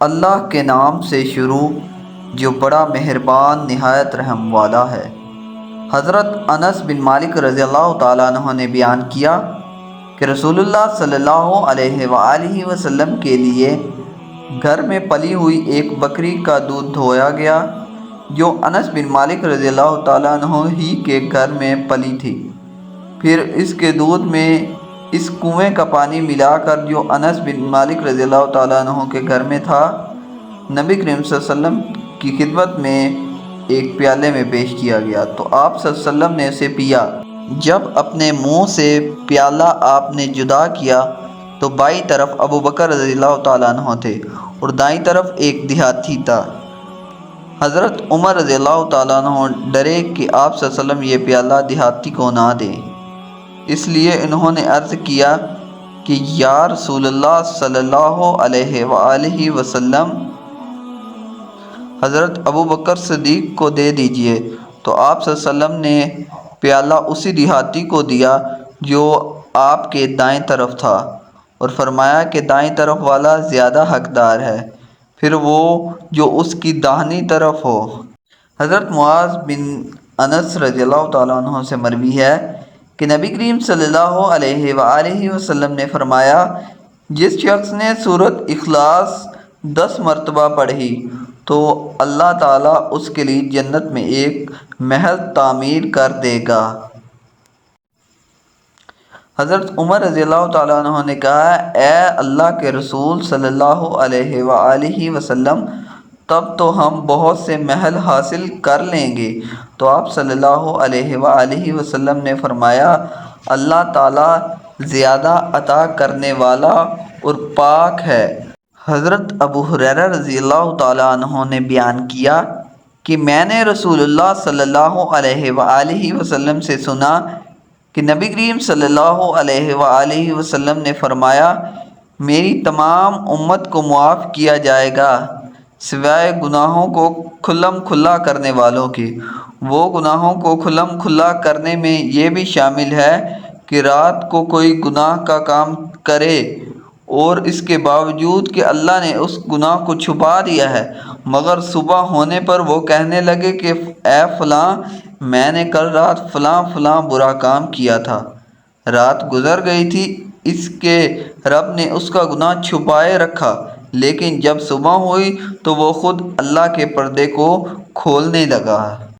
اللہ کے نام سے شروع جو بڑا مہربان نہایت رحم والا ہے۔ حضرت انس بن مالک رضی اللہ تعالیٰ عنہ نے بیان کیا کہ رسول اللہ صلی اللہ علیہ وآلہ وسلم کے لیے گھر میں پلی ہوئی ایک بکری کا دودھ دھویا گیا جو انس بن مالک رضی اللہ تعالیٰ عنہ ہی کے گھر میں پلی تھی۔ پھر اس کے دودھ میں اس کنویں کا پانی ملا کر جو انس بن مالک رضی اللہ تعالیٰ عنہ کے گھر میں تھا، نبی کریم صلی اللہ علیہ وسلم کی خدمت میں ایک پیالے میں پیش کیا گیا تو آپ صلی اللہ علیہ وسلم نے اسے پیا۔ جب اپنے منہ سے پیالہ آپ نے جدا کیا تو بائیں طرف ابو بکر رضی اللہ تعالیٰ عنہ تھے اور دائیں طرف ایک دیہاتی تھا۔ حضرت عمر رضی اللہ تعالیٰ عنہ ڈرے کہ آپ صلی اللہ علیہ وسلم یہ پیالہ دیہاتی کو نہ دیں، اس لیے انہوں نے عرض کیا کہ یا رسول اللہ صلی اللہ علیہ وآلہ وسلم، حضرت ابو بکر صدیق کو دے دیجئے۔ تو آپ صلی اللہ علیہ وسلم نے پیالہ اسی دیہاتی کو دیا جو آپ کے دائیں طرف تھا اور فرمایا کہ دائیں طرف والا زیادہ حقدار ہے، پھر وہ جو اس کی داہنی طرف ہو۔ حضرت معاذ بن انس رضی اللہ تعالیٰ عنہ سے مروی ہے کہ نبی کریم صلی اللہ علیہ وآلہ وسلم نے فرمایا، جس شخص نے سورۃ اخلاص 10 مرتبہ پڑھی تو اللہ تعالیٰ اس کے لیے جنت میں ایک محل تعمیر کر دے گا۔ حضرت عمر رضی اللہ تعالیٰ عنہ نے کہا، اے اللہ کے رسول صلی اللہ علیہ وآلہ وسلم، تب تو ہم بہت سے محل حاصل کر لیں گے۔ تو آپ صلی اللہ علیہ وآلہ وسلم نے فرمایا، اللہ تعالیٰ زیادہ عطا کرنے والا اور پاک ہے۔ حضرت ابو ہریرہ رضی اللہ تعالیٰ عنہ نے بیان کیا کہ میں نے رسول اللہ صلی اللہ علیہ وآلہ وسلم سے سنا کہ نبی کریم صلی اللہ علیہ وآلہ وسلم نے فرمایا، میری تمام امت کو معاف کیا جائے گا سوائے گناہوں کو کھلم کھلا کرنے والوں کے۔ وہ گناہوں کو کھلم کھلا کرنے میں یہ بھی شامل ہے کہ رات کو کوئی گناہ کا کام کرے اور اس کے باوجود کہ اللہ نے اس گناہ کو چھپا دیا ہے، مگر صبح ہونے پر وہ کہنے لگے کہ اے فلاں، میں نے کل رات فلاں فلاں برا کام کیا تھا، رات گزر گئی تھی، اس کے رب نے اس کا گناہ چھپائے رکھا، لیکن جب صبح ہوئی تو وہ خود اللہ کے پردے کو کھولنے لگا۔